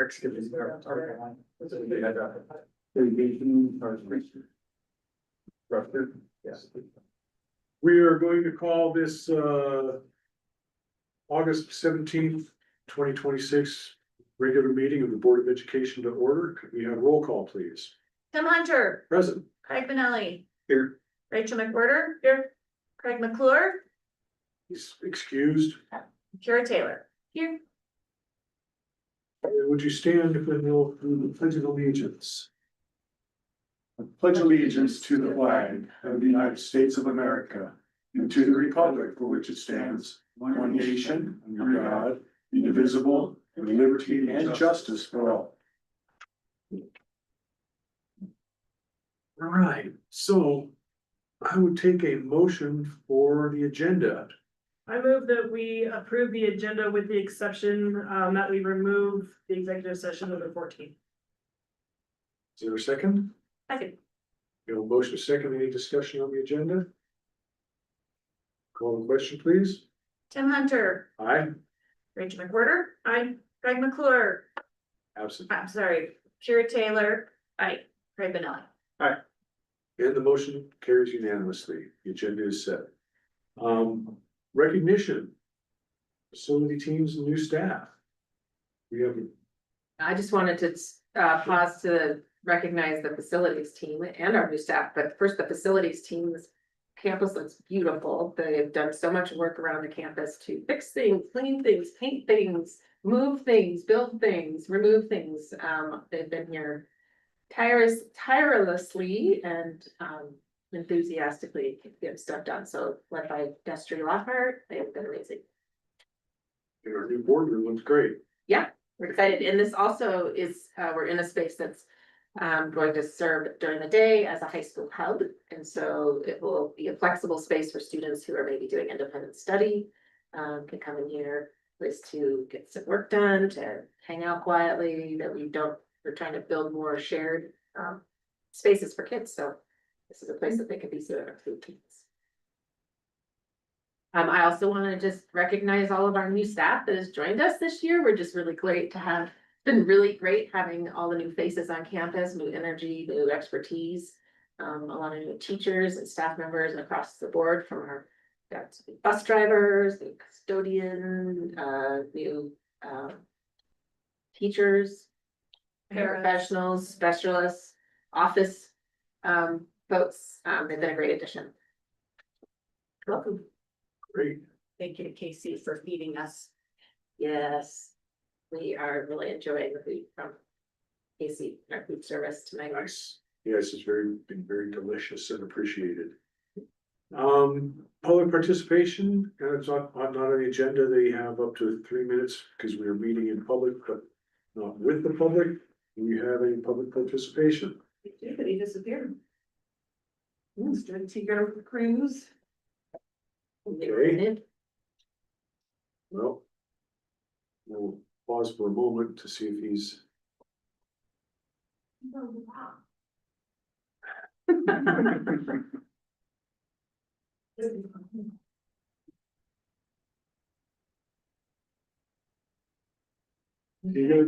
excuse me. Yes. We are going to call this August 17th, 2026 regular meeting of the Board of Education to order. Could we have roll call, please? Tim Hunter, Present. Craig Benelli, Here. Rachel McWhirter, here, Craig McClure, He's excused. Kara Taylor, here. Would you stand if we will do the pledge of allegiance? I pledge allegiance to the flag of the United States of America and to the republic for which it stands, one nation, under God, indivisible, with liberty and justice for all. All right, so I would take a motion for the agenda. I move that we approve the agenda with the exception that we remove the executive session of the 14th. Is there a second? Second. You have a motion, a second, any discussion on the agenda? Call the question, please. Tim Hunter, Aye. Rachel McWhirter, aye, Craig McClure, Absent. I'm sorry, Kara Taylor, aye, Craig Benelli. And the motion carries unanimously. The agenda is set. Recognition. Facility teams and new staff. We have, I just wanted to pause to recognize the facilities team and our new staff, but first the facilities team. This campus looks beautiful. They've done so much work around the campus to fix things, clean things, paint things, move things, build things, remove things. They've been here tirelessly and enthusiastically getting stuff done. So led by Destry Lockhart, they've been amazing. and our new boardroom looks great. We're excited, and this also is, we're in a space that's going to serve during the day as a high school hub. And so it will be a flexible space for students who are maybe doing independent study, can come in here, place to get some work done, to hang out quietly, we're trying to build more shared spaces for kids, so this is a place that they can be so food kids. I also want to just recognize all of our new staff that has joined us this year. We're just really great to have, been really great having all the new faces on campus, new energy, new expertise. A lot of new teachers and staff members across the board from our got bus drivers, new custodian, new teachers, paraprofessionals, specialists, office folks. They've been a great addition. Welcome. Great. Thank you to Casey for feeding us. Yes, we are really enjoying the food from Casey, our food service tonight. Nice. Yes, it's been very delicious and appreciated. Public participation, and it's not on the agenda. They have up to 3 minutes because we are meeting in public, but not with the public. Do you have any public participation? He disappeared. Mr. Tigger Cruise. Okay. Well, we'll pause for a moment to see if he's. You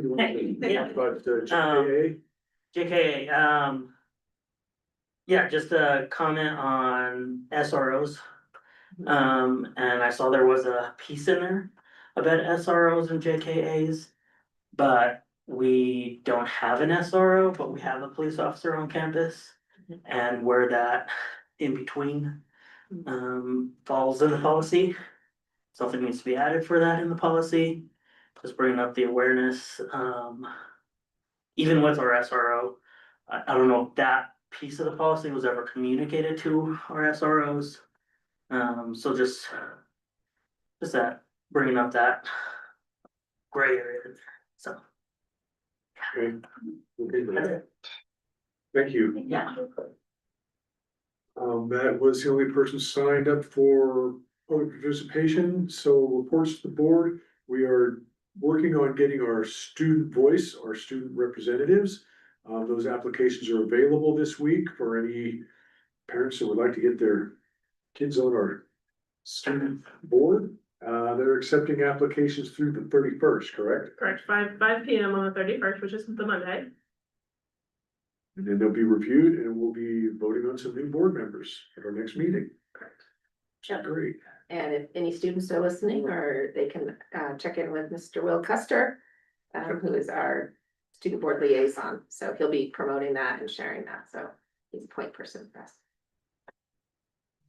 want to talk about GKA? JK, yeah, just a comment on SROs. And I saw there was a piece in there about SROs and JKAs, but we don't have an SRO, but we have a police officer on campus. And where that in between falls in the policy, something needs to be added for that in the policy. Just bringing up the awareness, even with our SRO, I don't know if that piece of the policy was ever communicated to our SROs. So just that, bringing up that gray area, so. Okay. Okay, good. Thank you. Yeah. That was the only person signed up for public participation, so reports to the board. We are working on getting our student voice, our student representatives. Those applications are available this week for any parents that would like to get their kids on our student board. They're accepting applications through the 31st, correct? Correct, five P M on the 31st, which is the Monday. And then they'll be reviewed and we'll be voting on some new board members at our next meeting. Correct. Which is great. And if any students are listening, or they can check in with Mr. Will Custer, who is our student board liaison, so he'll be promoting that and sharing that, so he's a point person for us.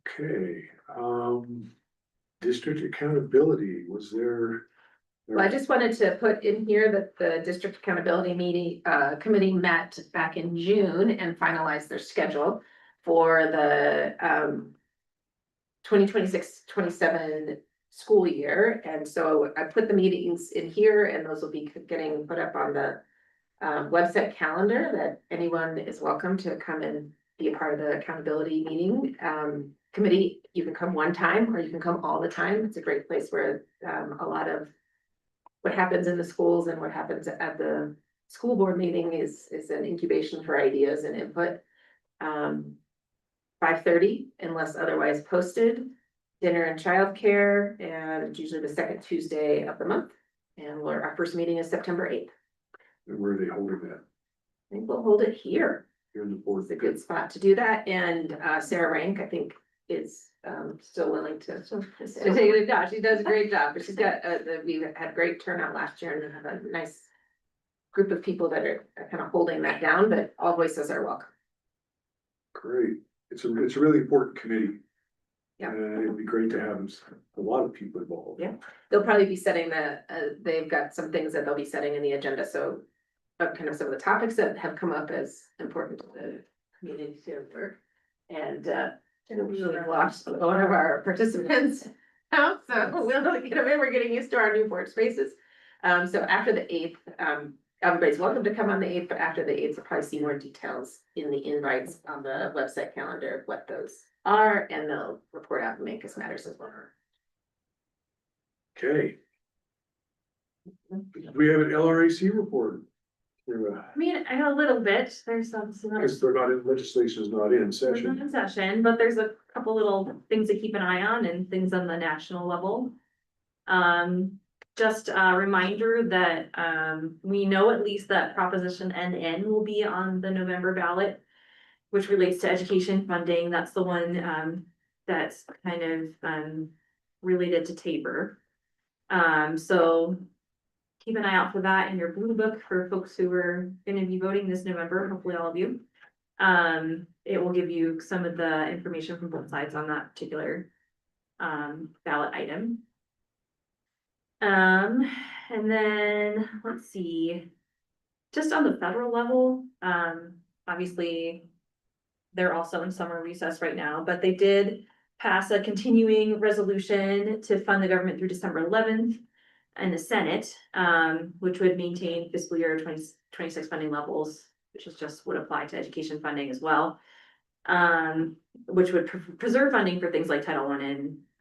Okay, district accountability, was there? Well, I just wanted to put in here that the district accountability meeting, committee met back in June and finalized their schedule for the, 2026-27 school year. And so I put the meetings in here, and those will be getting put up on the website calendar, that anyone is welcome to come and be a part of the accountability meeting. Committee, you can come one time or you can come all the time. It's a great place where a lot of what happens in the schools and what happens at the school board meeting is an incubation for ideas and input. 5:30 unless otherwise posted, dinner and childcare, and it's usually the second Tuesday of the month. And our first meeting is September 8th. And where are they holding that? I think we'll hold it here. Here in the board? It's a good spot to do that, and Sarah Rank, I think, is still willing to take it down. She does a great job, but she's got, we had great turnout last year and have a nice group of people that are kind of holding that down, but all voices are welcome. Great, it's a really important committee. Yeah. And it'd be great to have a lot of people involved. Yeah. They'll probably be setting they've got some things that they'll be setting in the agenda, so kind of some of the topics that have come up as important to the community to work. And we've lost one of our participants now, so we'll get them in. We're getting used to our new board spaces. So after the 8th, everybody's welcome to come on the 8th, but after the 8th, you'll probably see more details in the invites on the website calendar of what those are, and they'll report out and make us matters as well. Okay. We have an LRAC report. I mean, I know a little bit, there's some. Because they're not in, legislation is not in We're not session. in session, but there's a couple little things to keep an eye on and things on the national level. Just a reminder that, we know at least that Proposition NN will be on the November ballot, which relates to education funding. That's the one, that's kind of, related to Tabor. So keep an eye out for that in your blue book for folks who are gonna be voting this November, hopefully all of you. It will give you some of the information from both sides on that particular ballot item. And then, let's see, just on the federal level, obviously they're also in summer recess right now, but they did pass a continuing resolution to fund the government through December 11th in the Senate, which would maintain fiscal year 2026 funding levels, which is just would apply to education funding as well. Which would preserve funding for things like Title I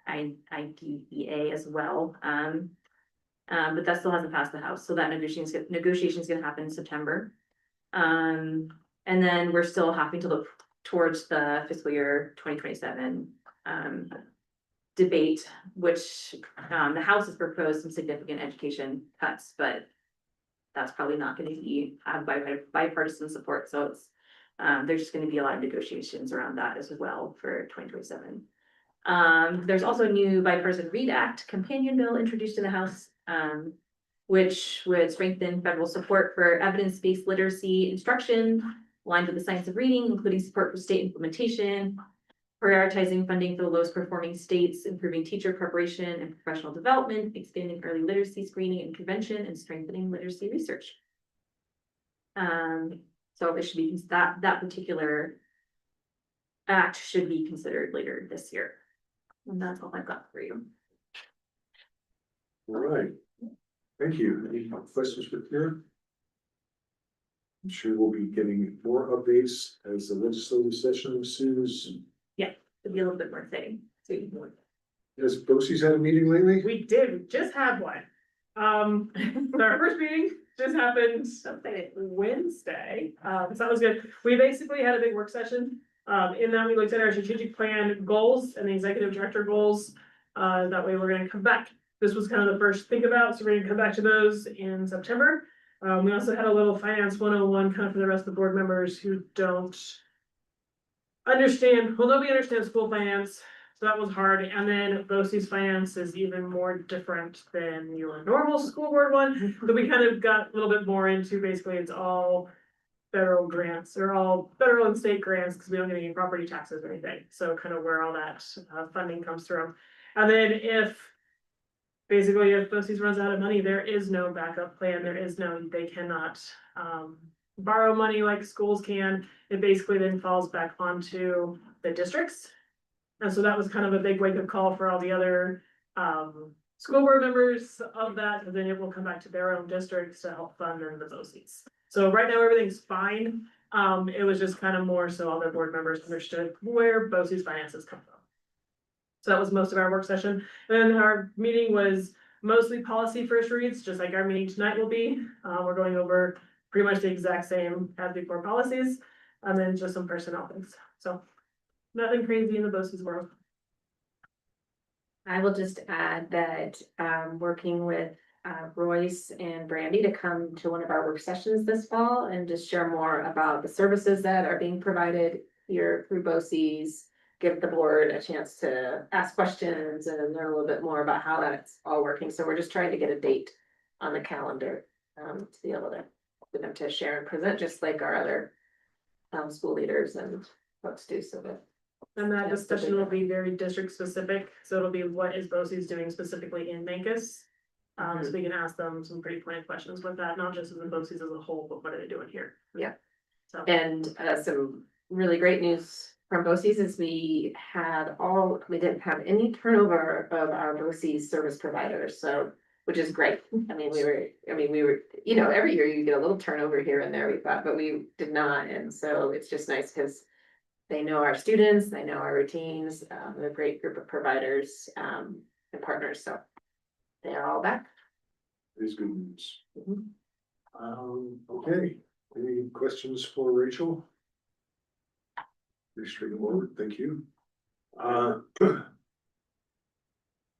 and IDEA as well. But that still hasn't passed the House, so that negotiation is gonna happen in September. And then we're still having to look towards the fiscal year 2027 debate, which the House has proposed some significant education cuts, but that's probably not gonna be bipartisan support, so it's there's just gonna be a lot of negotiations around that as well for 2027. There's also a new bipartisan READ Act companion bill introduced in the House, which would strengthen federal support for evidence-based literacy instruction aligned with the science of reading, including support for state implementation, prioritizing funding for the lowest performing states, improving teacher preparation and professional development, expanding early literacy screening and prevention, and strengthening literacy research. So it should be that particular act should be considered later this year. And that's all I've got for you. All right. Thank you. Any questions for Karen? I'm sure we'll be getting more updates as the legislative session ensues. It'll be a little bit more exciting. Has BOCES had a meeting lately? We did, we just had one. Our first meeting just happened Wednesday, so that was good. We basically had a big work session. In that we looked at our strategic plan goals and the executive director goals. That way we're gonna come back this was kind of the first think about, so we're gonna come back to those in September. We also had a little finance 101 kind of for the rest of the board members who don't understand, well, nobody understands school finance, so that was hard, and then BOCES finance is even more different than your normal school board one. So we kind of got a little bit more into, basically, it's all federal grants, or all federal and state grants, because we don't get any property taxes or anything, so kind of where all that funding comes from. And then if BOCES runs out of money, there is no backup plan, they cannot borrow money like schools can. It basically then falls back onto the districts. And so that was kind of a big wake-up call for all the other school board members of that, because then it will come back to their own districts to help fund then the BOCES. So right now, everything's fine. It was just kind of more so all the board members understood where BOCES finances come from. So that was most of our work session. And then our meeting was mostly policy first reads, just like our meeting tonight will be. We're going over pretty much the exact same as before policies, and then just some personnel things. So nothing crazy in the BOCES world. I will just add that, working with Royce and Brandy to come to one of our work sessions this fall and just share more about the services that are being provided here through BOCES. Give the board a chance to ask questions and learn a little bit more about how that's all working. So we're just trying to get a date on the calendar, to be able to, for them to share and present, just like our other school leaders and folks do, so that. And that discussion will be very district specific, so it'll be what is BOCES doing specifically in Mancus. So we can ask them some pretty pointed questions with that, not just in the BOCES as a whole, but what are they doing here? Yeah. So. And some really great news from BOCES is we didn't have any turnover of our BOCES service providers, so, which is great. I mean, we were, you know, every year you get a little turnover here and there, we thought, but we did not, and so it's just nice because they know our students, they know our routines, they're a great group of providers, and partners, so they are all back. It is good news. Mhm. Okay, any questions for Rachel? Pretty straightforward, thank you.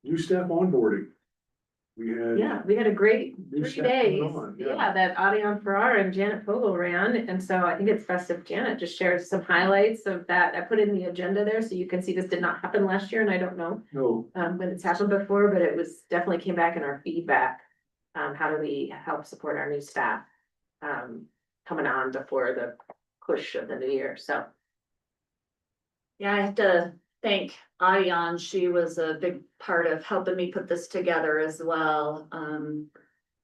New staff onboarding. We had. Yeah, we had a great New 3 staff days, coming on, yeah. yeah, that Audion Farrar and Janet Fogel ran, and so I think it's best if Janet just shares some highlights of that. I put in the agenda there, so you can see this did not happen last year, and I don't know No, when it's happened before, but it was definitely came back in our feedback. How do we help support our new staff coming on before the push of the new year, so. Yeah, I have to thank Audion. She was a big part of helping me put this together as well.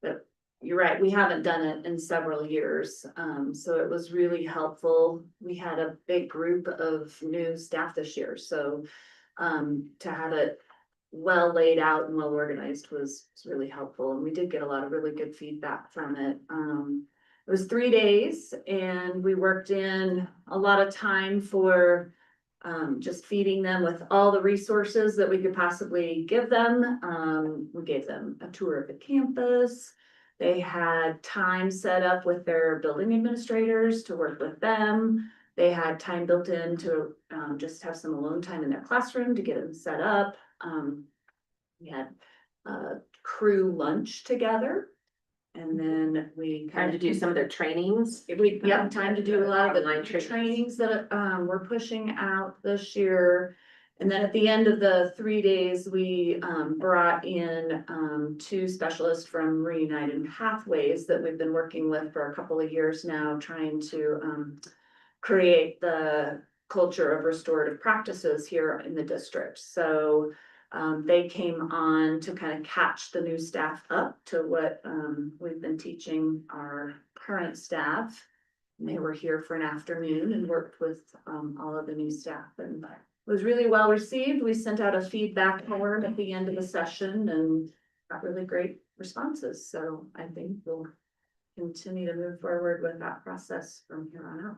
But you're right, we haven't done it in several years. So it was really helpful. We had a big group of new staff this year, so to have it well laid out and well organized was really helpful. And we did get a lot of really good feedback from it. It was 3 days and we worked in a lot of time for just feeding them with all the resources that we could possibly give them. We gave them a tour of the campus. They had time set up with their building administrators to work with them. They had time built in to just have some alone time in their classroom to get them set up. We had crew lunch together. And then we Time to do some of their trainings. time to do a lot of Online the trainings that we're pushing out this year. And then at the end of the 3 days, we brought in 2 specialists from Reunited Pathways that we've been working with for a couple of years now, trying to create the culture of restorative practices here in the district. So they came on to kind of catch the new staff up to what we've been teaching our current staff. And they were here for an afternoon and worked with all of the new staff, and it was really well received. We sent out a feedback form at the end of the session and got really great responses. So I think we'll continue to move forward with that process from here on out.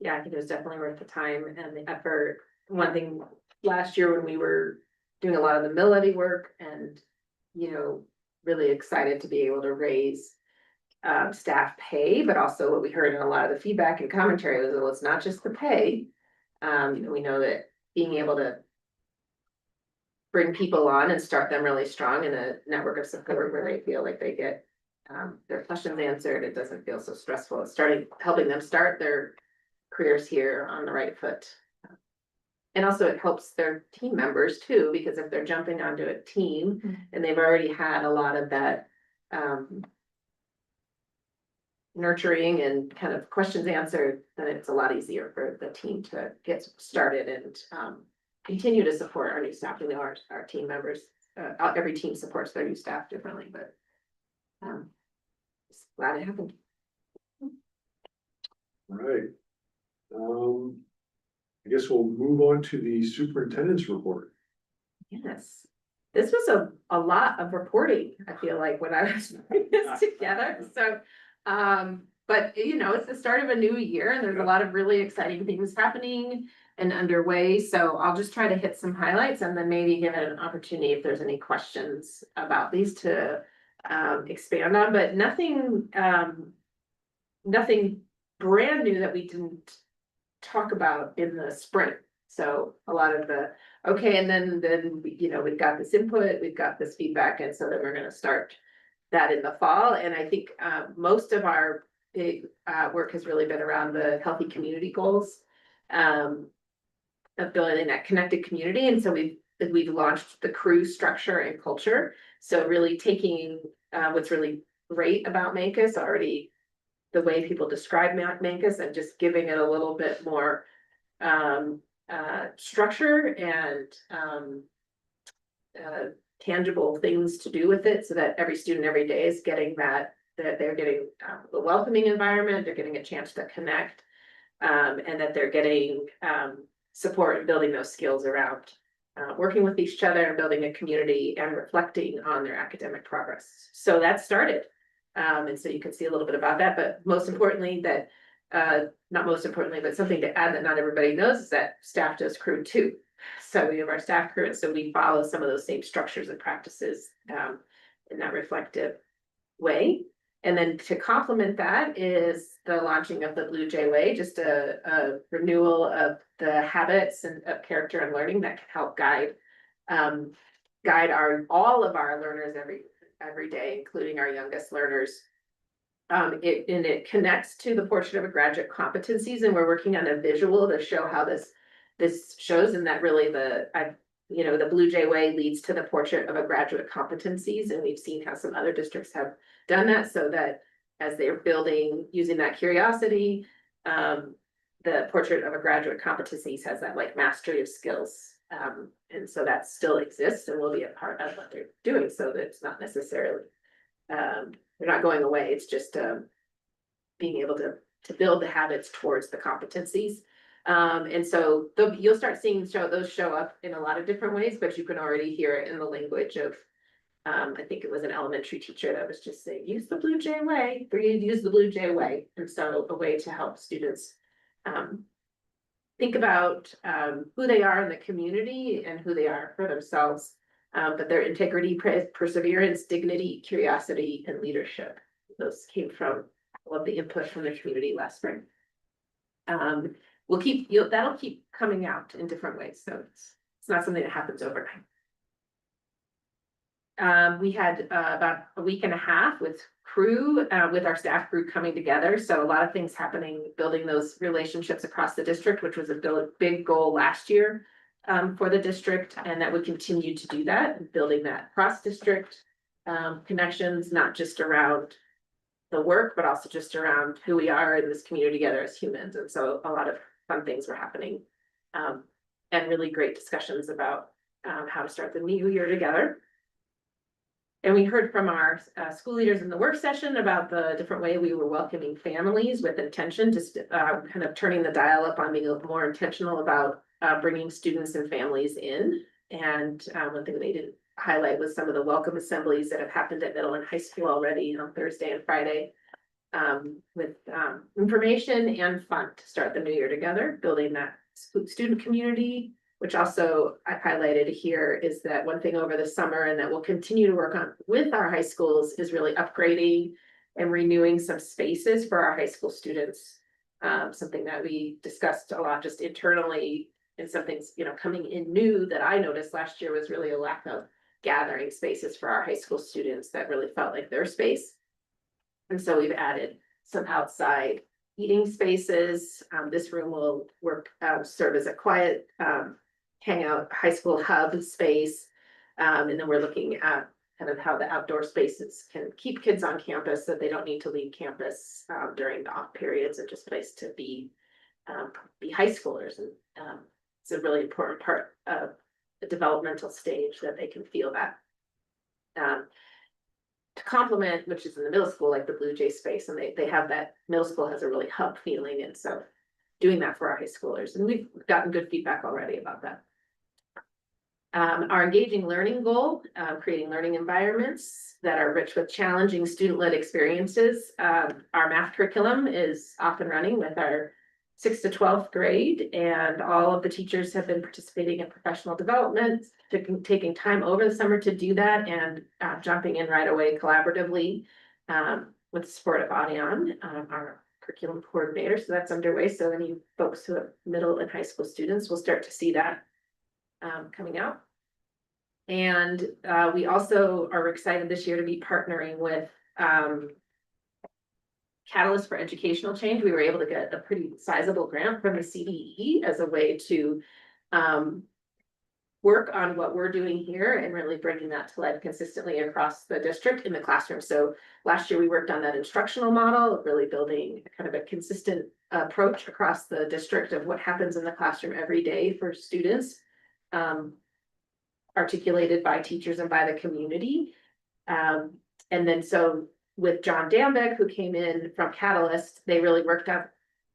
Yeah, I think it was definitely worth the time and the effort. One thing last year when we were doing a lot of the melody work and, you know, really excited to be able to raise staff pay, but also what we heard in a lot of the feedback and commentary was, well, it's not just the pay. We know that being able to bring people on and start them really strong in a network of support where they feel like they get their questions answered. It doesn't feel so stressful. It's helping them start their careers here on the right foot. And also it helps their team members too, because if they're jumping onto a team and they've already had a lot of that nurturing and kind of questions answered, then it's a lot easier for the team to get started and continue to support our new staff. We know our team members, every team supports their new staff differently, but just glad it happened. All right. I guess we'll move on to the superintendent's report. Yes, this was a lot of reporting, I feel like, when I was putting this together, so. But you know, it's the start of a new year and there's a lot of really exciting things happening and underway, so I'll just try to hit some highlights and then maybe give it an opportunity if there's any questions about these to expand on, but nothing brand new that we didn't talk about in the spring. So a lot of and then you know, we've got this input, we've got this feedback, and so then we're gonna start that in the fall. And I think most of our big work has really been around the healthy community goals of building that connected community. And so we've launched the crew structure and culture. So really taking what's really great about Mancos already, the way people describe Mancos, and just giving it a little bit more structure and tangible things to do with it, so that every student every day is getting that they're getting a welcoming environment, they're getting a chance to connect, and that they're getting support and building those skills around working with each other and building a community and reflecting on their academic progress. So that started. And so you can see a little bit about that, but most importantly not most importantly, but something to add that not everybody knows is that staff does crew too. So we have our staff crew, and so we follow some of those same structures and practices in that reflective way. And then to complement that is the launching of the Blue Jay Way, just a renewal of the habits and of character and learning that can help guide all of our learners every day, including our youngest learners. It connects to the portrait of a graduate competencies, and we're working on a visual to show how this shows, and that really the Blue Jay Way leads to the portrait of a graduate competencies, and we've seen how some other districts have done that, so that as they're building using that curiosity, the portrait of a graduate competencies has that like mastery of skills. And so that still exists and will be a part of what they're doing, so that it's not necessarily they're not going away. It's just being able to build the habits towards the competencies. And so you'll start seeing those show up in a lot of different ways, but you can already hear it in the language of I think it was an elementary teacher that was just saying, use the Blue Jay Way, use the Blue Jay Way. And so a way to help students think about who they are in the community and who they are for themselves, but their integrity, perseverance, dignity, curiosity, and leadership. Those came from all of the input from the community last spring. That'll keep coming out in different ways, so it's not something that happens overnight. We had about a week and a half with crew, with our staff crew coming together. So a lot of things happening, building those relationships across the district, which was a big goal last year for the district, and that would continue to do that, building that cross-district connections, not just around the work, but also just around who we are in this community together as humans. And so a lot of fun things were happening, and really great discussions about how to start the new year together. And we heard from our school leaders in the work session about the different way we were welcoming families with intention, just kind of turning the dial up on being a little more intentional about bringing students and families in. And one thing they didn't highlight was some of the welcome assemblies that have happened at middle and high school already on Thursday and Friday, with information and fun to start the new year together, building that student community. Which also I've highlighted here is that one thing over the summer, and that we'll continue to work on with our high schools, is really upgrading and renewing some spaces for our high school students. Something that we discussed a lot just internally And some things, you know, coming in new that I noticed last year was really a lack of gathering spaces for our high school students that really felt like their space. And so we've added some outside eating spaces. This room will serve as a quiet, hangout high school hub space. And then we're looking at kind of how the outdoor spaces can keep kids on campus, so that they don't need to leave campus, during the off periods, and just a place to be high schoolers. And, it's a really important part of the developmental stage, that they can feel that. To complement, which is in the middle school, like the Blue Jay space, and they have that, middle school has a really hub feeling, and so doing that for our high schoolers, and we've gotten good feedback already about that. Our engaging learning goal, creating learning environments that are rich with challenging student-led experiences. Our math curriculum is off and running with our 6th to 12th grade, and all of the teachers have been participating in professional development, taking time over the summer to do that, and jumping in right away collaboratively with the support of Adian, our curriculum coordinator. So that's underway. So any folks who have middle and high school students will start to see that coming out. And we also are excited this year to be partnering with Catalyst for Educational Change. We were able to get a pretty sizable grant from the CDE as a way to work on what we're doing here and really bringing that to life consistently across the district in the classroom. So last year we worked on that instructional model, really building kind of a consistent approach across the district of what happens in the classroom every day for students, articulated by teachers and by the community. And then so with John Dambeck, who came in from Catalyst, they really worked out,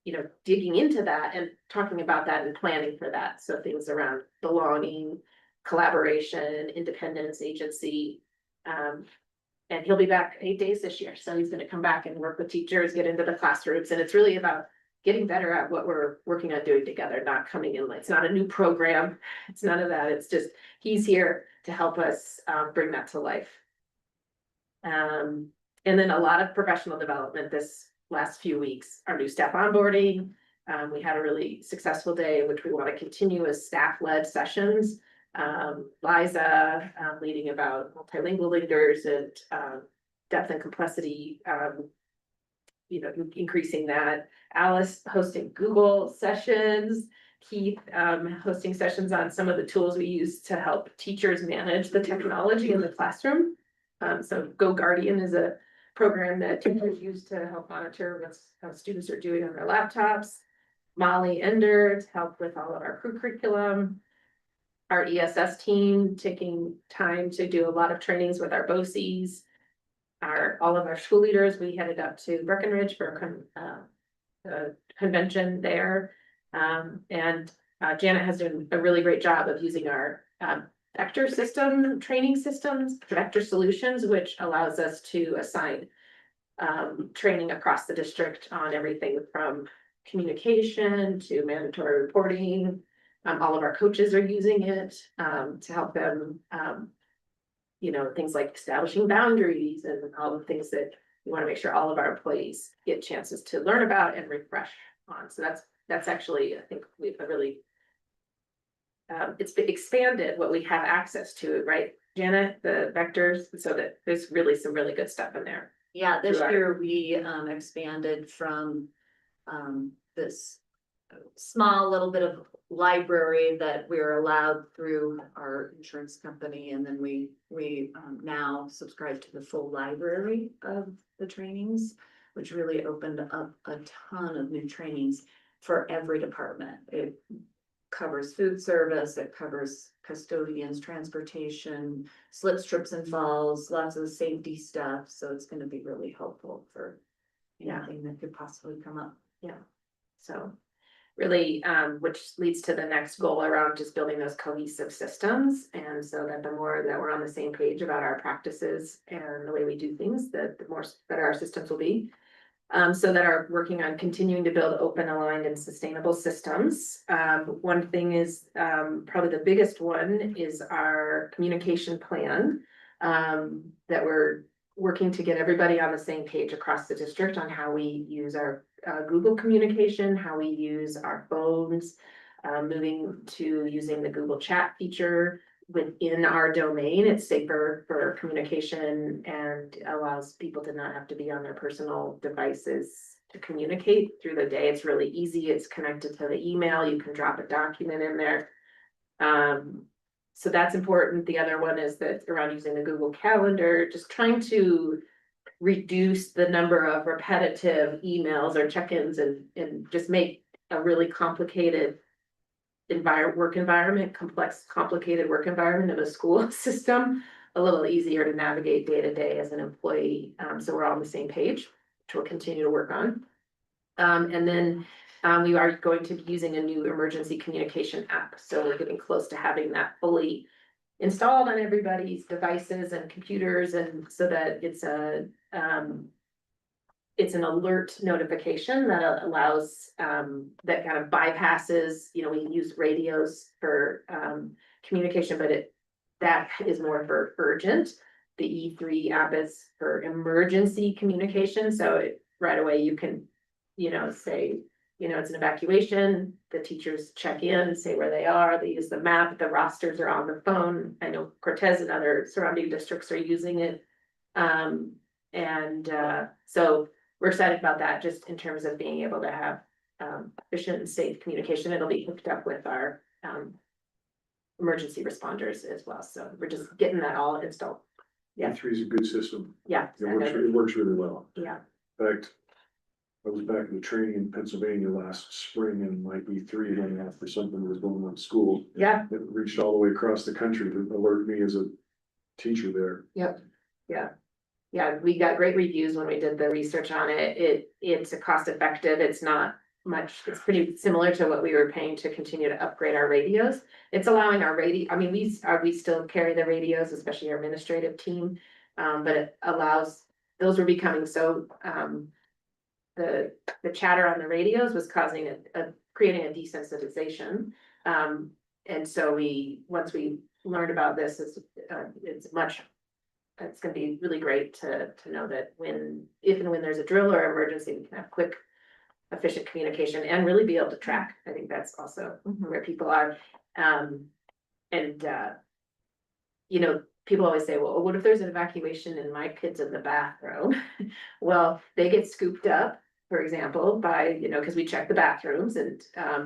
you know, digging into that and talking about that and planning for that. So things around belonging, collaboration, independence, agency. And he'll be back 8 days this year. So he's going to come back and work with teachers, get into the classrooms. And it's really about getting better at what we're working on doing together, not coming in, it's not a new program. It's none of that. It's just, he's here to help us bring that to life. And then a lot of professional development this last few weeks, our new staff onboarding. We had a really successful day, which we want to continue as staff-led sessions. Liza leading about multilingual leaders and depth and complexity, you know, increasing that. Alice hosting Google sessions. Keith hosting sessions on some of the tools we use to help teachers manage the technology in the classroom. So Go Guardian is a program that teachers use to help monitor what students are doing on their laptops. Molly Ender to help with all of our crew curriculum. Our ESS team taking time to do a lot of trainings with our BOCEs. All of our school leaders, we headed up to Breckenridge for a convention there. And Janet has done a really great job of using our vector system, training systems, vector solutions, which allows us to assign training across the district on everything from communication to mandatory reporting. All of our coaches are using it to help them, you know, things like establishing boundaries and all the things that we want to make sure all of our employees get chances to learn about and refresh on. So that's actually, I think we've really it's been expanded what we have access to, right, Janet, the vectors, so that there's really some really good stuff in there. Yeah, this year we expanded from this small little bit of library that we're allowed through our insurance company, and then we now subscribe to the full library of the trainings, which really opened up a ton of new trainings for every department. It covers food service, it covers custodians, transportation, slips, trips and falls, lots of safety stuff. So it's going to be really helpful for anything that could possibly come up. Yeah. So really, which leads to the next goal around just building those cohesive systems. And so that the more that we're on the same page about our practices and the way we do things, the more better our systems will be. So that are working on continuing to build open, aligned, and sustainable systems. One thing is probably the biggest one is our communication plan that we're working to get everybody on the same page across the district on how we use our Google communication, how we use our phones, moving to using the Google Chat feature within our domain. It's safer for communication and allows people to not have to be on their personal devices to communicate through the day. It's really easy. It's connected to the email. You can drop a document in there. So that's important. The other one is that around using the Google Calendar, just trying to reduce the number of repetitive emails or check-ins and just make a really complicated work environment, complicated work environment of a school system a little easier to navigate day to day as an employee. So we're all on the same page, which we'll continue to work on. And then we are going to be using a new emergency communication app. So we're getting close to having that fully installed on everybody's devices and computers, and so that it's an alert notification that allows, that kind of bypasses, you know, we use radios for communication, but that is more for urgent. The E3 app is for emergency communication, so right away you can, you know, say, you know, it's an evacuation, the teachers check in, say where they are, they use the map, the rosters are on the phone. I know Cortez and other surrounding districts are using it. So we're excited about that, just in terms of being able to have efficient and safe communication. It'll be hooked up with our emergency responders as well, so we're just getting that all installed. Yeah. E3 is a good system. Yeah. It works really well. Yeah. In fact, I was back in the training in Pennsylvania last spring, and my E3 went off for something that was going on at school. Yeah. It reached all the way across the country to alert me as a teacher there. Yep. Yeah, we got great reviews when we did the research on it. It's a cost effective. It's not much, it's pretty similar to what we were paying to continue to upgrade our radios. It's allowing our I mean, we still carry the radios, especially our administrative team. But it allows, those were becoming so, the chatter on the radios was causing creating a desensitization. And so once we learned about this, it's gonna be really great to know that if and when there's a drill or emergency, we can have quick, efficient communication and really be able to track. I think that's also where people are. You know, people always say, well, what if there's an evacuation and my kid's in the bathroom? Well, they get scooped up, for example, by, you know, because we check the bathrooms, and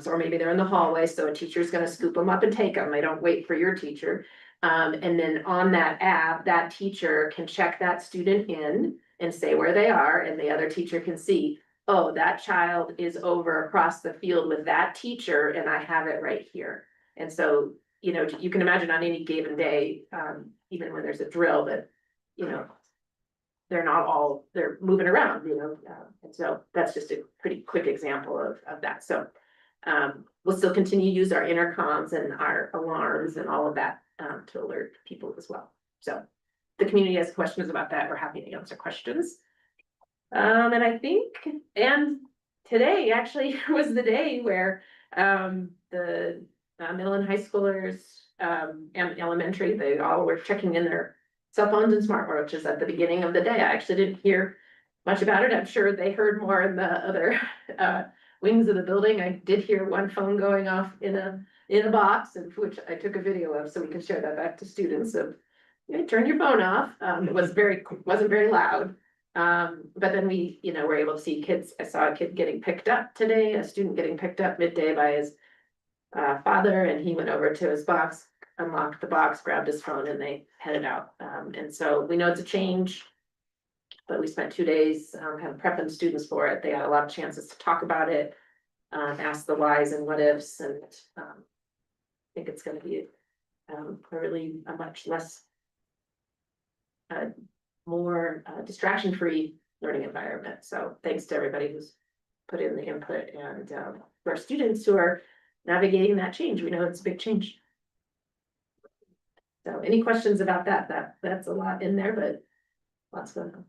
or maybe they're in the hallway, so a teacher's gonna scoop them up and take them. They don't wait for your teacher. And then on that app, that teacher can check that student in and say where they are, and the other teacher can see, oh, that child is over across the field with that teacher, and I have it right here. And so, you know, you can imagine on any given day, even when there's a drill, that, you know, they're moving around, you know, and so that's just a pretty quick example of that. So we'll still continue to use our intercoms and our alarms and all of that to alert people as well. So the community has questions about that, we're happy to answer questions. And I think, and today actually was the day where the middle and high schoolers and elementary, they all were checking in their cell phones and smartwatches at the beginning of the day. I actually didn't hear much about it. I'm sure they heard more in the other wings of the building. I did hear one phone going off in a box, and which I took a video of, so we can share that back to students of, you know, turn your phone off. It wasn't very loud. But then we, you know, were able to see kids. I saw a kid getting picked up today, a student getting picked up midday by his father, and he went over to his box, unlocked the box, grabbed his phone, and they headed out. And so we know it's a change, but we spent 2 days kind of prepping students for it. They had a lot of chances to talk about it, ask the whys and what ifs, and I think it's going to be a much less, more distraction-free learning environment. So thanks to everybody who's put in the input, and for our students who are navigating that change. We know it's a big change. So any questions about that? That's a lot in there, but lots going on.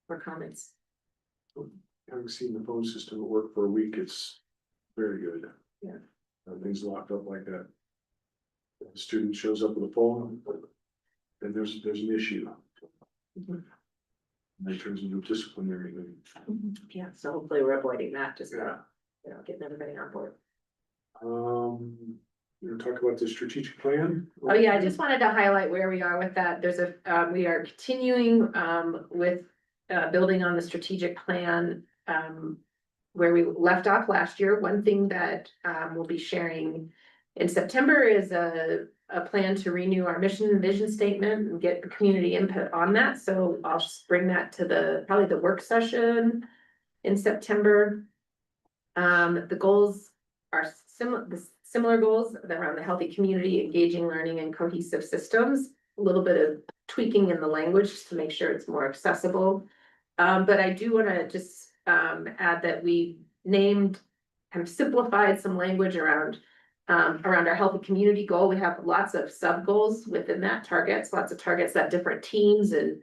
Or comments? Having seen the phone system at work for a week, it's very good. Yeah. Things locked up like that. If a student shows up with a phone, then there's an issue. Mhm. And it turns into a disciplinary thing. Yeah, so hopefully we're avoiding that, just, Yeah. you know, getting everybody on board. You know, talk about the strategic plan. Oh, yeah, I just wanted to highlight where we are with that. There's a, we are continuing, with, building on the strategic plan, where we left off last year. One thing that, we'll be sharing in September is a plan to renew our mission and vision statement and get the community input on that. So I'll just bring that to probably the work session in September. The goals are similar goals around the healthy community, engaging learning and cohesive systems. A little bit of tweaking in the language to make sure it's more accessible. But I do want to just add that we named, kind of simplified some language around our healthy community goal. We have lots of sub goals within that targets, lots of targets that different teams and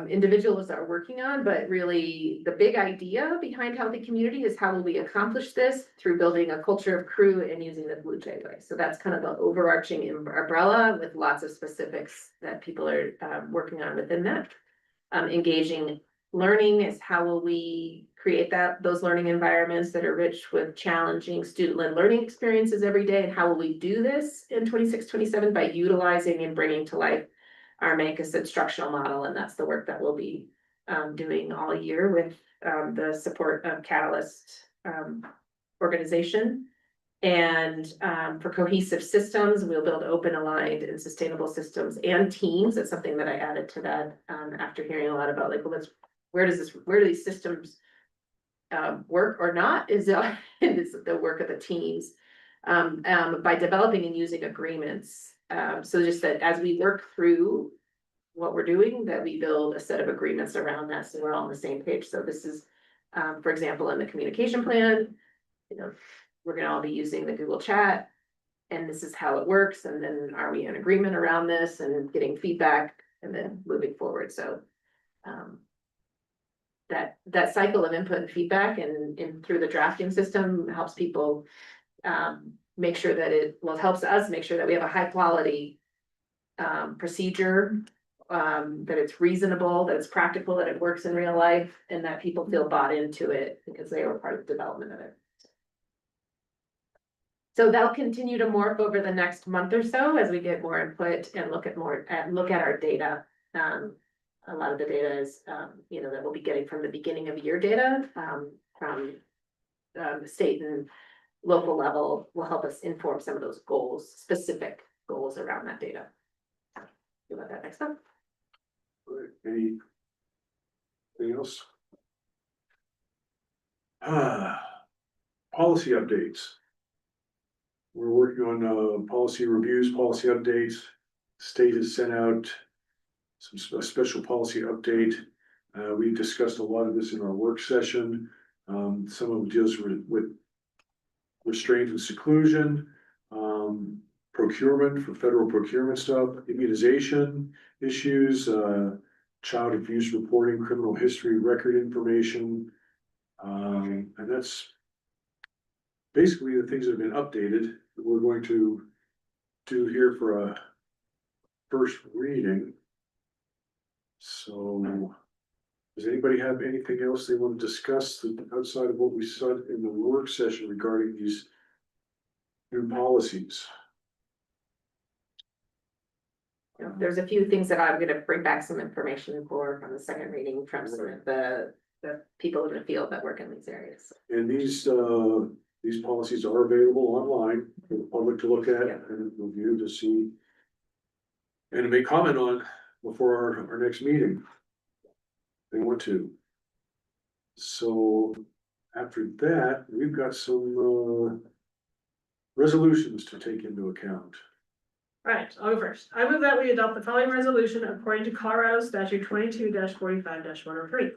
individuals are working on, but really the big idea behind healthy community is how will we accomplish this through building a culture of crew and using the Blue Jay way. So that's kind of the overarching umbrella with lots of specifics that people are working on within that. Engaging learning is how will we create those learning environments that are rich with challenging student-led learning experiences every day, and how will we do this in 26-27 by utilizing and bringing to life our Mancus instructional model, and that's the work that we'll be doing all year with the support of Catalyst organization. And for cohesive systems, we'll build open, aligned, and sustainable systems and teams. That's something that I added to that after hearing a lot about like, well, where do these systems work or not? Is the work of the teams by developing and using agreements. So just that as we work through what we're doing, that we build a set of agreements around that, so we're all on the same page. So this is, for example, in the communication plan, you know, we're gonna all be using the Google Chat, and this is how it works, and then are we in agreement around this and getting feedback and then moving forward. So that cycle of input and feedback and through the drafting system helps people make sure that it helps us make sure that we have a high quality procedure, that it's reasonable, that it's practical, that it works in real life, and that people feel bought into it because they were part of the development of it. So that'll continue to morph over the next month or so as we get more input and look at our data. A lot of the data is, you know, that we'll be getting from the beginning of year data from the state and local level will help us inform some of those goals, specific goals around that data. You want that next up? Anything else? Policy updates. We're working on policy reviews, policy updates. State has sent out a special policy update. We discussed a lot of this in our work session. Some of it deals with restraint and seclusion, procurement for federal procurement stuff, immunization issues, child abuse reporting, criminal history record information. And that's basically the things that have been updated that we're going to do here for a first reading. So does anybody have anything else they want to discuss outside of what we said in the work session regarding these new policies? There's a few things that I'm gonna bring back some information for from the second reading from some of the people in the field that work in these areas. And these policies are available online for the public to look at and review to see and to make comment on before our next meeting. If they want to. So after that, we've got some resolutions to take into account. Right, I'll go first. I move that we adopt the following resolution according to Colorado statute 22-45-103.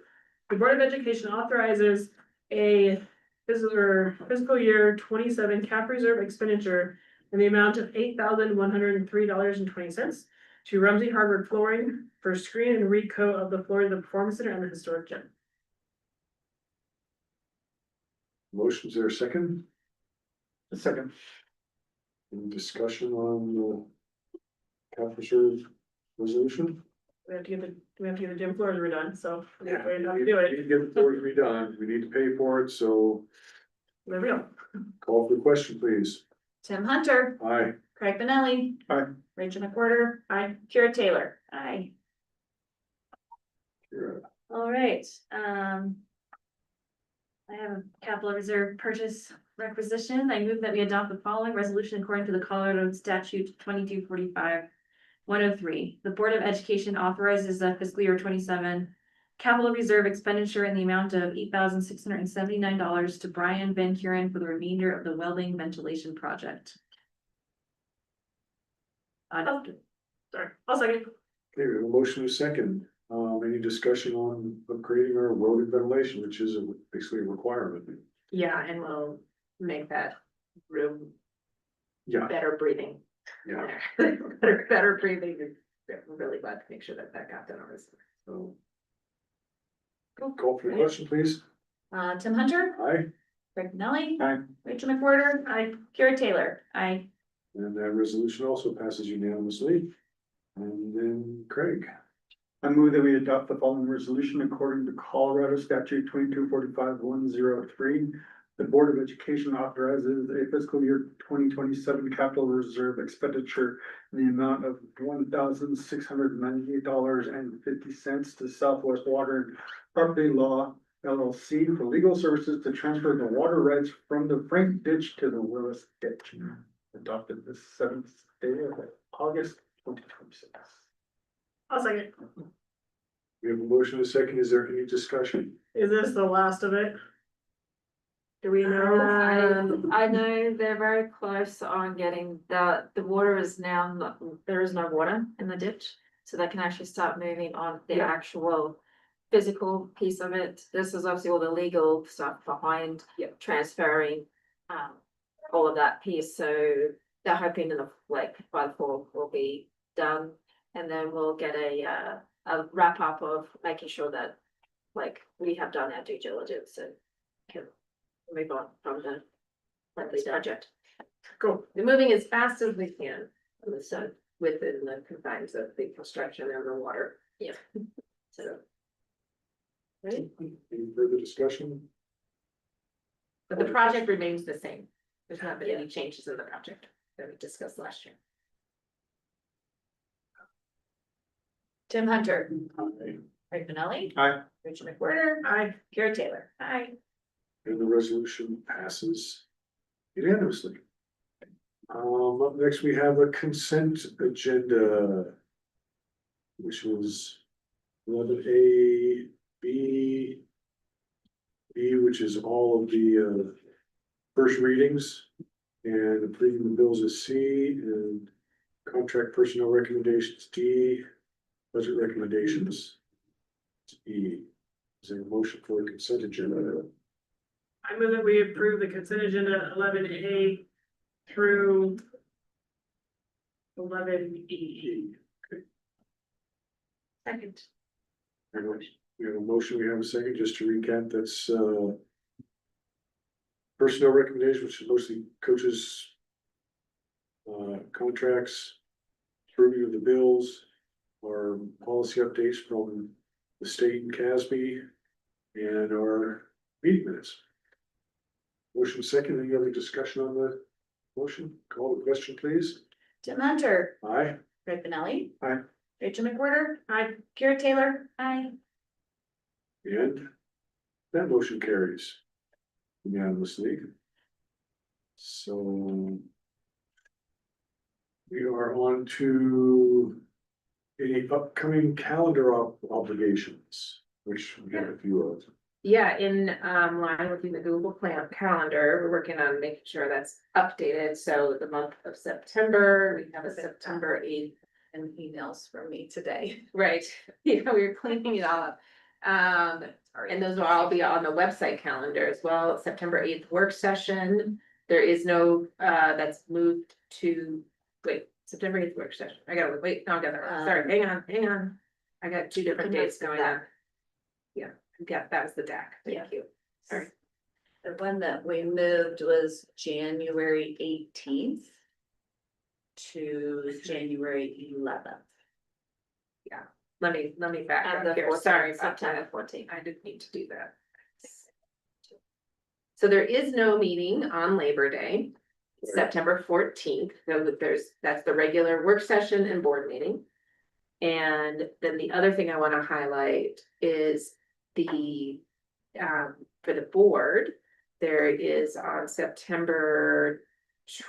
The Board of Education authorizes a fiscal year 27 cap reserve expenditure in the amount of $8,103.20 to Rumsey Hardwood Flooring for screen and recoat of the floor of the Performance Center and the Historic Gym. Motion's there a second? A second. Any discussion on the cap reserve resolution? We have to get the gym floors redone, so. Yeah, we have to we do need it. to get the floors redone. We need to pay for it, so there we go. Call for the question, please. Tim Hunter, Aye. Craig Benelli. Aye. Rachel McWhorter. Aye. Kira Taylor. Aye. You're up. All right, I have a capital reserve purchase requisition. I move that we adopt the following resolution according to the Colorado statute 2245-103. The Board of Education authorizes the fiscal year 27 capital reserve expenditure in the amount of $8,679 to Brian Van Kuren for the remainder of the welding ventilation project. Sorry, I'll second. Okay, we have a motion and a second. Any discussion on upgrading our welded ventilation, which is basically a requirement? Yeah, and we'll make that room Yeah, better breathing. yeah. Better breathing, we're really glad to make sure that that got done on this. So. Call for the question, please. Tim Hunter, Aye. Craig Benelli. Aye. Rachel McWhorter. Aye. Kira Taylor. Aye. And that resolution also passes unanimously. And then Craig. I move that we adopt the following resolution according to Colorado statute 2245-103. The Board of Education authorizes a fiscal year 2027 capital reserve expenditure in the amount of $1,698.50 to Southwest Water and Property Law LLC for legal services to transfer the water rights from the Frank Ditch to the Willis Ditch. Adopted the 7th day of August 2026. I'll second. We have a motion and a second. Is there any discussion? Is this the last of it? Do we know? I know they're very close on getting the water is now, there is no water in the ditch. So they can actually start moving on the Yeah. actual physical piece of it. This is obviously all the legal stuff behind transferring all of that piece. So they're hoping in the, like, by the fall will be done. And then we'll get a wrap up of making sure that, like, we have done our due diligence and can move on from the project. Cool. We're moving as fast as we can, so within the confines of the construction and the water. Yeah. So, Any further discussion? but the project remains the same. There's not been any changes in the project that we discussed last year. Tim Hunter, Aye. Craig Benelli. Aye. Rachel McWhorter. Aye. Kira Taylor. Aye. And the resolution passes unanimously. Up next, we have a consent agenda. Which was 11A, B, which is all of the first readings. And approving the bills as C, and contract personnel recommendations D, budget recommendations E. Is there a motion for a consent agenda? I move that we approve the consent agenda 11A through 11E. Second. We have a motion, we have a second, just to recap, that's personnel recommendation, which is mostly coaches. Contracts, review of the bills, our policy updates from the state and CASB, and our meeting minutes. Motion second, any other discussion on the motion? Call the question, please. Tim Hunter, Aye. Craig Benelli. Aye. Rachel McWhorter. Aye. Kira Taylor. Aye. And that motion carries unanimously. So we are on to any upcoming calendar obligations, which we have a few of. Yeah, in line with the Google calendar, we're working on making sure that's updated. So the month of September, we have a September 8th. And emails from me today. Right, we were cleaning it all up. And those will all be on the website calendar as well. September 8th work session. There is no, that's moved to, September 8th work session. I gotta wait, no, I got that wrong. Sorry, hang on. I got two different dates going on. Yeah, that was the DAC. Thank you. Sorry. The one that we moved was January 18th to January 11th. Let me back And up the here. 14th, Sorry about September that. 14th. I didn't need to do that. So there is no meeting on Labor Day, September 14th. So that's the regular work session and board meeting. And then the other thing I want to highlight is the, for the board, there is on September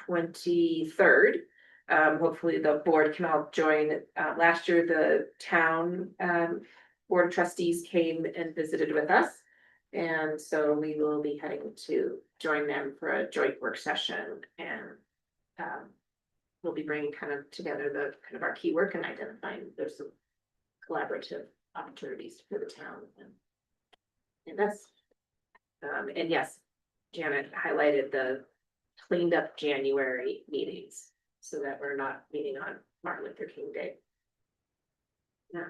23rd. Hopefully the board can all join. Last year, the town, board of trustees came and visited with us. And so we will be heading to join them for a joint work session and, we'll be bringing kind of together the kind of our key work and identifying there's some collaborative opportunities for the town and that's and yes, Janet highlighted the cleaned up January meetings so that we're not meeting on Martin Luther King Day. Yeah.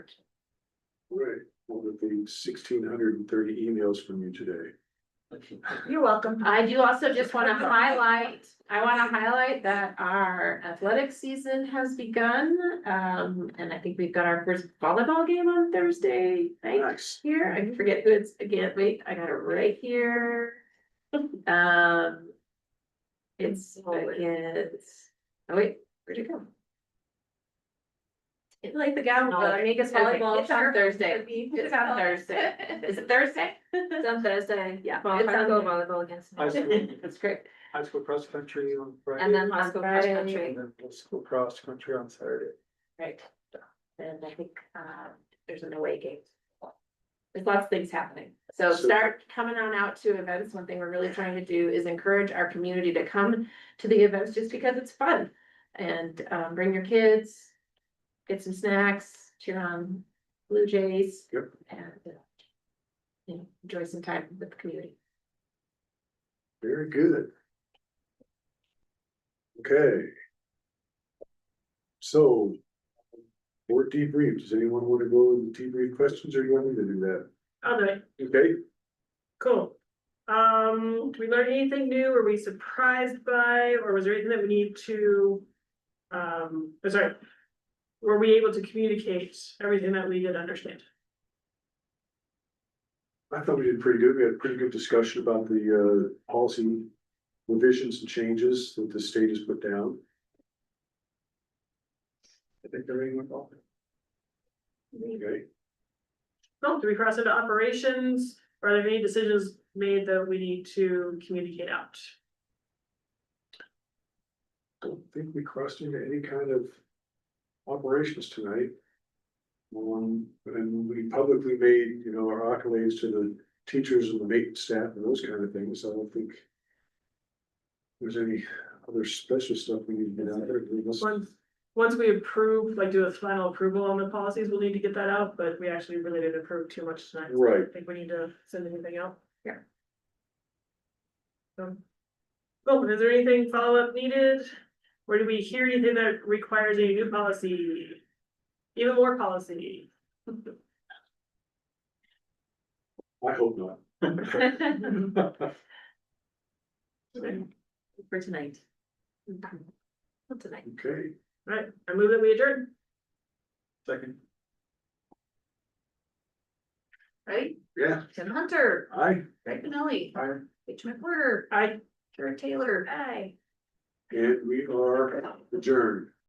Right, one of the 1,630 emails from you today. You're welcome. I do also just want to highlight, that our athletic season has begun. And I think we've got our first volleyball game on Thursday night Nice. here. I forget who it's again. Wait, I got it right here. It's against, oh wait, where'd it go? It's like the gal, Vegas volleyball. It's on Thursday. It's on Thursday. Is it Thursday? It's on Thursday. Yeah, Well, it's high on school there. volleyball against me. That's great. High school cross country on Friday. And then high school cross Friday. country. And then middle school cross country on Saturday. Right. And I think, there's an away game. There's lots of things happening. So So- start coming on out to events. One thing we're really trying to do is encourage our community to come to the events just because it's fun. And, bring your kids, get some snacks, cheer on Blue Jays. Yep. And, you know, enjoy some time with the community. Very good. Okay. So. Board debrief, does anyone want to go in the debrief questions or do you want me to do that? I'll do it. Okay, Cool. Did we learn anything new? Were we surprised by, or was there anything that we need to? Sorry. Were we able to communicate everything that we did understand? I thought we did pretty good. We had a pretty good discussion about the policy revisions and changes that the state has put down. I think everything went well. Okay, Oh, do we cross into operations? Are there any decisions made that we need to communicate out? I don't think we crossed into any kind of operations tonight. And we publicly made, you know, our accolades to the teachers and the maintenance staff and those kind of things. I don't think there's any other special stuff we need to get out there. Once we approve, like do a final approval on the policies, we'll need to get that out, but we actually really didn't approve too much tonight. So I Right. don't think we need to send anything out. Yeah. Well, is there anything follow-up needed? Or do we hear anything that requires a new policy? Even more policy? I hope not. For tonight. Tonight. Okay, Right, I move that we adjourn. Second. Right? yeah, Tim Hunter, I, Greg Benelli, Aye. H. McWhorter, Aye. Jared Taylor. Aye. and we are adjourned.